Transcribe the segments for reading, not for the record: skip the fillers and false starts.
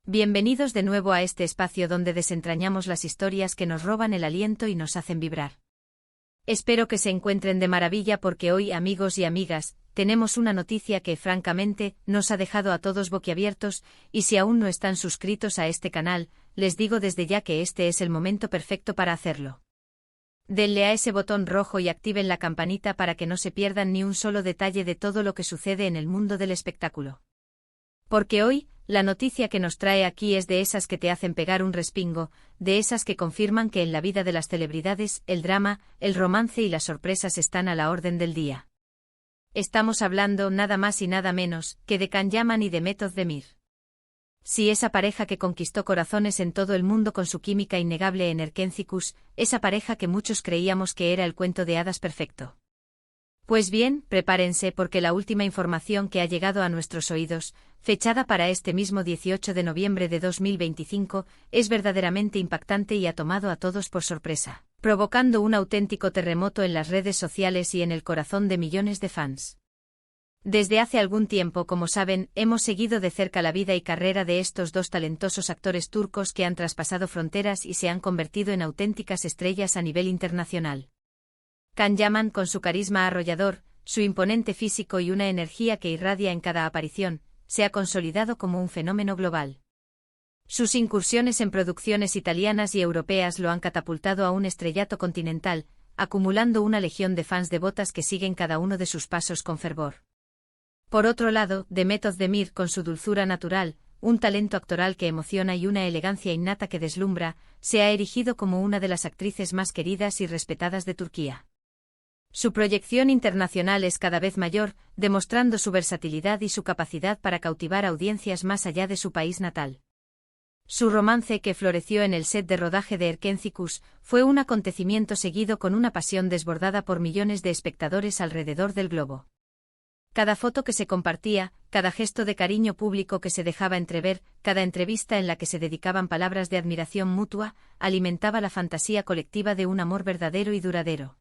Bienvenidos de nuevo a este espacio donde desentrañamos las historias que nos roban el aliento y nos hacen vibrar. Espero que se encuentren de maravilla porque hoy, amigos y amigas, tenemos una noticia que, francamente, nos ha dejado a todos boquiabiertos, y si aún no están suscritos a este canal, les digo desde ya que este es el momento perfecto para hacerlo. Denle a ese botón rojo y activen la campanita para que no se pierdan ni un solo detalle de todo lo que sucede en el mundo del espectáculo. Porque hoy, la noticia que nos trae aquí es de esas que te hacen pegar un respingo, de esas que confirman que en la vida de las celebridades, el drama, el romance y las sorpresas están a la orden del día. Estamos hablando nada más y nada menos que de Can Yaman y de Method Demir. Sí, esa pareja que conquistó corazones en todo el mundo con su química innegable en Erkencikus, esa pareja que muchos creíamos que era el cuento de hadas perfecto. Pues bien, prepárense porque la última información que ha llegado a nuestros oídos, fechada para este mismo 18 de noviembre de 2025, es verdaderamente impactante y ha tomado a todos por sorpresa, provocando un auténtico terremoto en las redes sociales y en el corazón de millones de fans. Desde hace algún tiempo, como saben, hemos seguido de cerca la vida y carrera de estos dos talentosos actores turcos que han traspasado fronteras y se han convertido en auténticas estrellas a nivel internacional. Can Yaman, con su carisma arrollador, su imponente físico y una energía que irradia en cada aparición, se ha consolidado como un fenómeno global. Sus incursiones en producciones italianas y europeas lo han catapultado a un estrellato continental, acumulando una legión de fans devotas que siguen cada uno de sus pasos con fervor. Por otro lado, Method Demir, con su dulzura natural, un talento actoral que emociona y una elegancia innata que deslumbra, se ha erigido como una de las actrices más queridas y respetadas de Turquía. Su proyección internacional es cada vez mayor, demostrando su versatilidad y su capacidad para cautivar audiencias más allá de su país natal. Su romance, que floreció en el set de rodaje de Erkencikus, fue un acontecimiento seguido con una pasión desbordada por millones de espectadores alrededor del globo. Cada foto que se compartía, cada gesto de cariño público que se dejaba entrever, cada entrevista en la que se dedicaban palabras de admiración mutua, alimentaba la fantasía colectiva de un amor verdadero y duradero.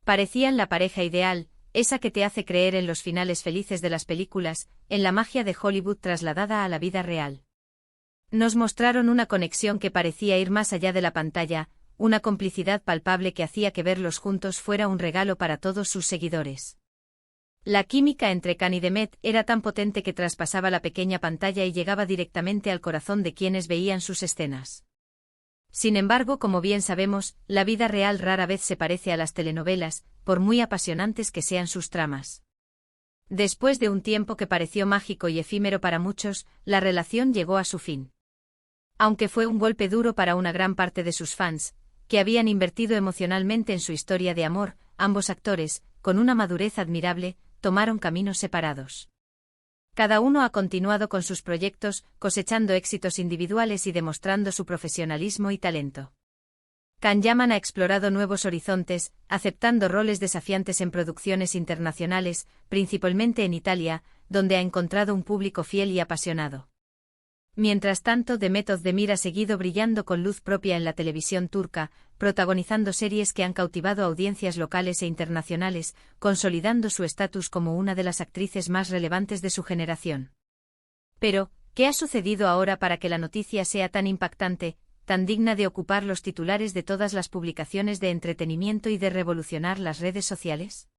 Parecían la pareja ideal, esa que te hace creer en los finales felices de las películas, en la magia de Hollywood trasladada a la vida real. Nos mostraron una conexión que parecía ir más allá de la pantalla, una complicidad palpable que hacía que verlos juntos fuera un regalo para todos sus seguidores. La química entre Can y Demet era tan potente que traspasaba la pequeña pantalla y llegaba directamente al corazón de quienes veían sus escenas. Sin embargo, como bien sabemos, la vida real rara vez se parece a las telenovelas, por muy apasionantes que sean sus tramas. Después de un tiempo que pareció mágico y efímero para muchos, la relación llegó a su fin. Aunque fue un golpe duro para una gran parte de sus fans, que habían invertido emocionalmente en su historia de amor, ambos actores, con una madurez admirable, tomaron caminos separados. Cada uno ha continuado con sus proyectos, cosechando éxitos individuales y demostrando su profesionalismo y talento. Can Yaman ha explorado nuevos horizontes, aceptando roles desafiantes en producciones internacionales, principalmente en Italia, donde ha encontrado un público fiel y apasionado. Mientras tanto, Method Demir ha seguido brillando con luz propia en la televisión turca, protagonizando series que han cautivado audiencias locales e internacionales, consolidando su estatus como una de las actrices más relevantes de su generación. Pero, ¿qué ha sucedido ahora para que la noticia sea tan impactante, tan digna de ocupar los titulares de todas las publicaciones de entretenimiento y de revolucionar las redes sociales?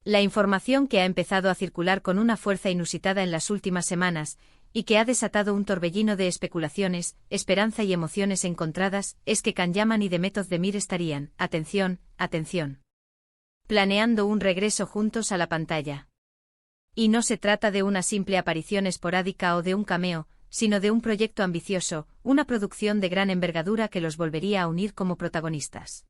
La información que ha empezado a circular con una fuerza inusitada en las últimas semanas, y que ha desatado un torbellino de especulaciones, esperanza y emociones encontradas, es que Can Yaman y Method Demir estarían, atención, planeando un regreso juntos a la pantalla. Y no se trata de una simple aparición esporádica o de un cameo, sino de un proyecto ambicioso, una producción de gran envergadura que los volvería a unir como protagonistas.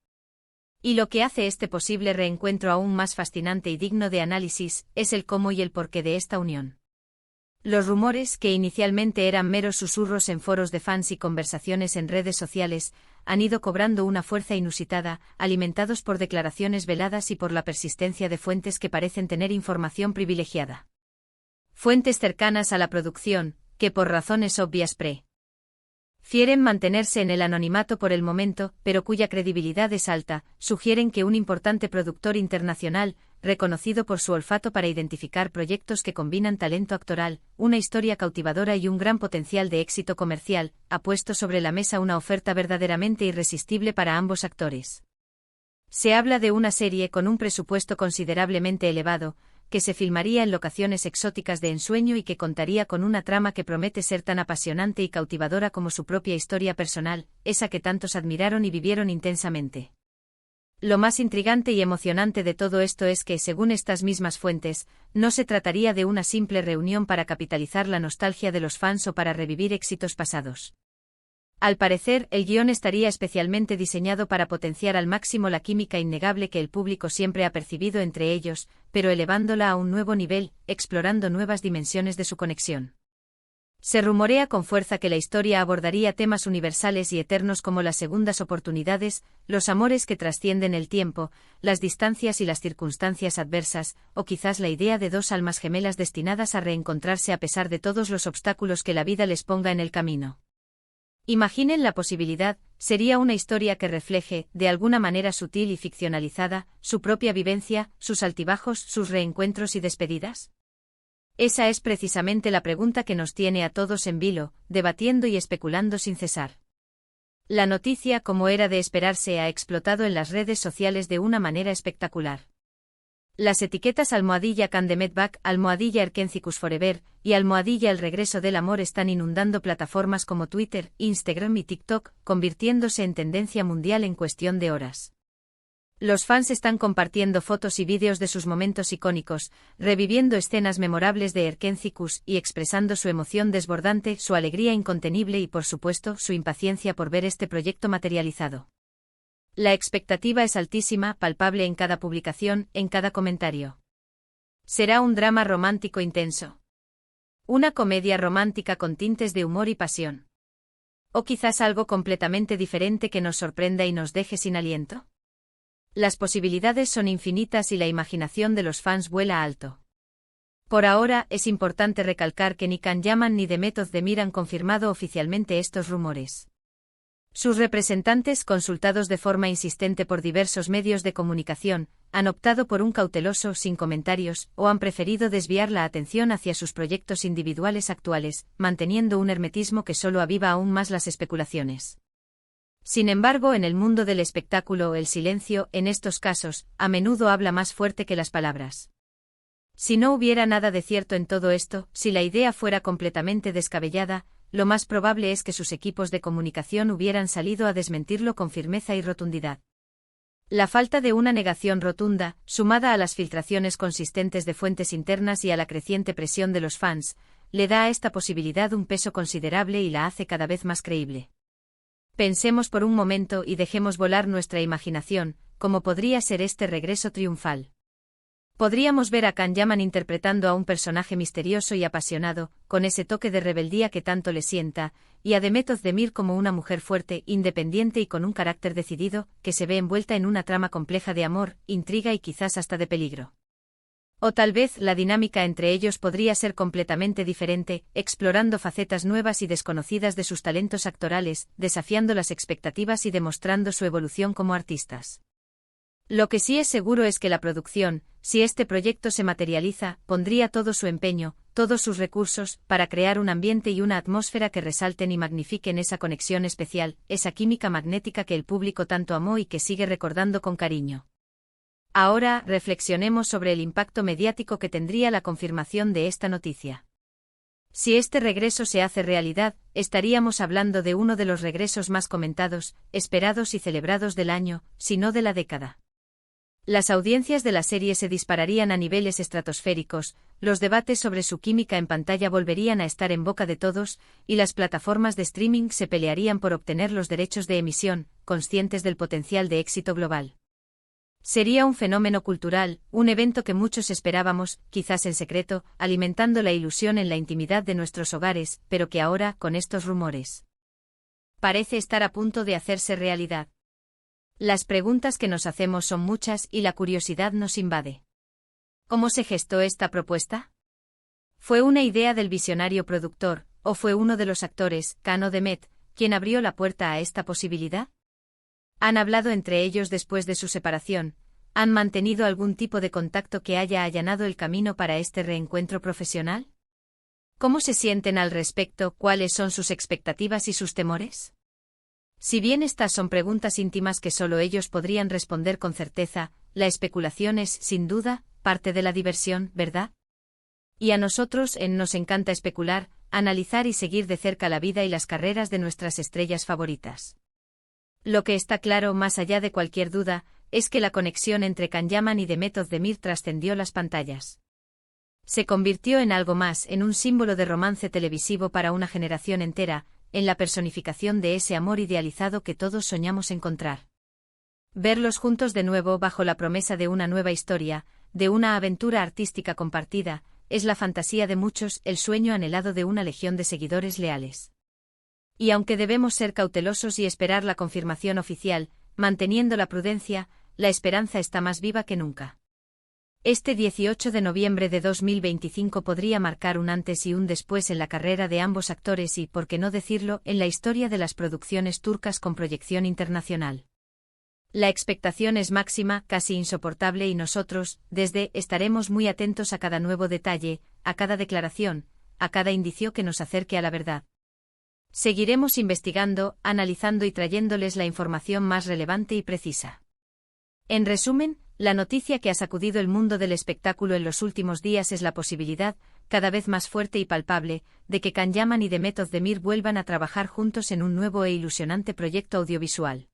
Y lo que hace este posible reencuentro aún más fascinante y digno de análisis, es el cómo y el porqué de esta unión. Los rumores, que inicialmente eran meros susurros en foros de fans y conversaciones en redes sociales, han ido cobrando una fuerza inusitada, alimentados por declaraciones veladas y por la persistencia de fuentes que parecen tener información privilegiada. Fuentes cercanas a la producción, que por razones obvias prefieren mantenerse en el anonimato por el momento, pero cuya credibilidad es alta, sugieren que un importante productor internacional, reconocido por su olfato para identificar proyectos que combinan talento actoral, una historia cautivadora y un gran potencial de éxito comercial, ha puesto sobre la mesa una oferta verdaderamente irresistible para ambos actores. Se habla de una serie con un presupuesto considerablemente elevado, que se filmaría en locaciones exóticas de ensueño y que contaría con una trama que promete ser tan apasionante y cautivadora como su propia historia personal, esa que tantos admiraron y vivieron intensamente. Lo más intrigante y emocionante de todo esto es que, según estas mismas fuentes, no se trataría de una simple reunión para capitalizar la nostalgia de los fans o para revivir éxitos pasados. Al parecer, el guión estaría especialmente diseñado para potenciar al máximo la química innegable que el público siempre ha percibido entre ellos, pero elevándola a un nuevo nivel, explorando nuevas dimensiones de su conexión. Se rumorea con fuerza que la historia abordaría temas universales y eternos como las segundas oportunidades, los amores que trascienden el tiempo, las distancias y las circunstancias adversas, o quizás la idea de dos almas gemelas destinadas a reencontrarse a pesar de todos los obstáculos que la vida les ponga en el camino. Imaginen la posibilidad, sería una historia que refleje, de alguna manera sutil y ficcionalizada, su propia vivencia, sus altibajos, sus reencuentros y despedidas. Esa es precisamente la pregunta que nos tiene a todos en vilo, debatiendo y especulando sin cesar. La noticia, como era de esperarse, ha explotado en las redes sociales de una manera espectacular. Las etiquetas #CanDemetBack, #Erkencicus Forever y #El Regreso del Amor están inundando plataformas como Twitter, Instagram y TikTok, convirtiéndose en tendencia mundial en cuestión de horas. Los fans están compartiendo fotos y vídeos de sus momentos icónicos, reviviendo escenas memorables de Erkencicus y expresando su emoción desbordante, su alegría incontenible y, por supuesto, su impaciencia por ver este proyecto materializado. La expectativa es altísima, palpable en cada publicación, en cada comentario. Será un drama romántico intenso. Una comedia romántica con tintes de humor y pasión. O quizás algo completamente diferente que nos sorprenda y nos deje sin aliento. Las posibilidades son infinitas y la imaginación de los fans vuela alto. Por ahora, es importante recalcar que ni Can Yaman ni Demet Özdemir han confirmado oficialmente estos rumores. Sus representantes, consultados de forma insistente por diversos medios de comunicación, han optado por un cauteloso sin comentarios o han preferido desviar la atención hacia sus proyectos individuales actuales, manteniendo un hermetismo que solo aviva aún más las especulaciones. Sin embargo, en el mundo del espectáculo, el silencio, en estos casos, a menudo habla más fuerte que las palabras. Si no hubiera nada de cierto en todo esto, si la idea fuera completamente descabellada, lo más probable es que sus equipos de comunicación hubieran salido a desmentirlo con firmeza y rotundidad. La falta de una negación rotunda, sumada a las filtraciones consistentes de fuentes internas y a la creciente presión de los fans, le da a esta posibilidad un peso considerable y la hace cada vez más creíble. Pensemos por un momento y dejemos volar nuestra imaginación, ¿cómo podría ser este regreso triunfal? Podríamos ver a Can Yaman interpretando a un personaje misterioso y apasionado, con ese toque de rebeldía que tanto le sienta, y a Demet Özdemir como una mujer fuerte, independiente y con un carácter decidido, que se ve envuelta en una trama compleja de amor, intriga y quizás hasta de peligro. O tal vez la dinámica entre ellos podría ser completamente diferente, explorando facetas nuevas y desconocidas de sus talentos actorales, desafiando las expectativas y demostrando su evolución como artistas. Lo que sí es seguro es que la producción, si este proyecto se materializa, pondría todo su empeño, todos sus recursos, para crear un ambiente y una atmósfera que resalten y magnifiquen esa conexión especial, esa química magnética que el público tanto amó y que sigue recordando con cariño. Ahora, reflexionemos sobre el impacto mediático que tendría la confirmación de esta noticia. Si este regreso se hace realidad, estaríamos hablando de uno de los regresos más comentados, esperados y celebrados del año, si no de la década. Las audiencias de la serie se dispararían a niveles estratosféricos, los debates sobre su química en pantalla volverían a estar en boca de todos, y las plataformas de streaming se pelearían por obtener los derechos de emisión, conscientes del potencial de éxito global. Sería un fenómeno cultural, un evento que muchos esperábamos, quizás en secreto, alimentando la ilusión en la intimidad de nuestros hogares, pero que ahora, con estos rumores, parece estar a punto de hacerse realidad. Las preguntas que nos hacemos son muchas y la curiosidad nos invade. ¿Cómo se gestó esta propuesta? ¿Fue una idea del visionario productor, o fue uno de los actores, Can o Demet, quien abrió la puerta a esta posibilidad? Han hablado entre ellos después de su separación, ¿Han mantenido algún tipo de contacto que haya allanado el camino para este reencuentro profesional? ¿Cómo se sienten al respecto? ¿Cuáles son sus expectativas y sus temores? Si bien estas son preguntas íntimas que solo ellos podrían responder con certeza, la especulación es, sin duda, parte de la diversión, ¿verdad? Y a nosotros nos encanta especular, analizar y seguir de cerca la vida y las carreras de nuestras estrellas favoritas. Lo que está claro, más allá de cualquier duda, es que la conexión entre Can Yaman y Demet Özdemir trascendió las pantallas. Se convirtió en algo más, en un símbolo de romance televisivo para una generación entera, en la personificación de ese amor idealizado que todos soñamos encontrar. Verlos juntos de nuevo bajo la promesa de una nueva historia, de una aventura artística compartida, es la fantasía de muchos, el sueño anhelado de una legión de seguidores leales. Y aunque debemos ser cautelosos y esperar la confirmación oficial, manteniendo la prudencia, la esperanza está más viva que nunca. Este 18 de noviembre de 2025 podría marcar un antes y un después en la carrera de ambos actores y, por qué no decirlo, en la historia de las producciones turcas con proyección internacional. La expectación es máxima, casi insoportable y nosotros, estaremos muy atentos a cada nuevo detalle, a cada declaración, a cada indicio que nos acerque a la verdad. Seguiremos investigando, analizando y trayéndoles la información más relevante y precisa. En resumen, la noticia que ha sacudido el mundo del espectáculo en los últimos días es la posibilidad, cada vez más fuerte y palpable, de que Can Yaman y Demet Özdemir vuelvan a trabajar juntos en un nuevo e ilusionante proyecto audiovisual.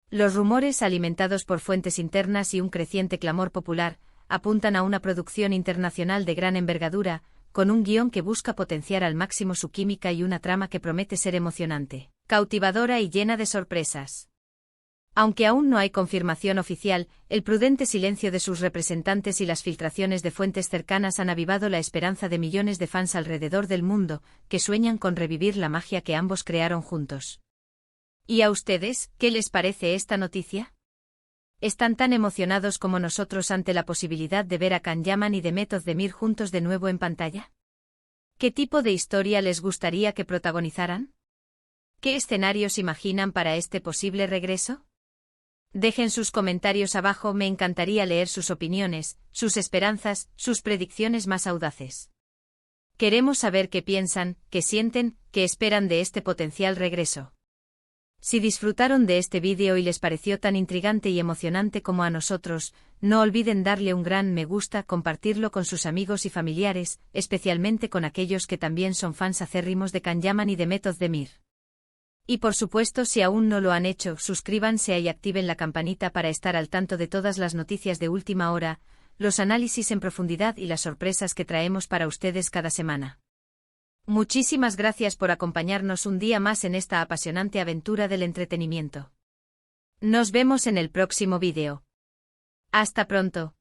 Los rumores, alimentados por fuentes internas y un creciente clamor popular, apuntan a una producción internacional de gran envergadura, con un guión que busca potenciar al máximo su química y una trama que promete ser emocionante, cautivadora y llena de sorpresas. Aunque aún no hay confirmación oficial, el prudente silencio de sus representantes y las filtraciones de fuentes cercanas han avivado la esperanza de millones de fans alrededor del mundo, que sueñan con revivir la magia que ambos crearon juntos. ¿Y a ustedes, qué les parece esta noticia? ¿Están tan emocionados como nosotros ante la posibilidad de ver a Can Yaman y Demet Özdemir juntos de nuevo en pantalla? ¿Qué tipo de historia les gustaría que protagonizaran? ¿Qué escenarios imaginan para este posible regreso? Dejen sus comentarios abajo, me encantaría leer sus opiniones, sus esperanzas, sus predicciones más audaces. Queremos saber qué piensan, qué sienten, qué esperan de este potencial regreso. Si disfrutaron de este vídeo y les pareció tan intrigante y emocionante como a nosotros, no olviden darle un gran me gusta, compartirlo con sus amigos y familiares, especialmente con aquellos que también son fans acérrimos de Can Yaman y Demet Özdemir. Y por supuesto, si aún no lo han hecho, suscríbanse y activen la campanita para estar al tanto de todas las noticias de última hora, los análisis en profundidad y las sorpresas que traemos para ustedes cada semana. Muchísimas gracias por acompañarnos un día más en esta apasionante aventura del entretenimiento. Nos vemos en el próximo vídeo. Hasta pronto.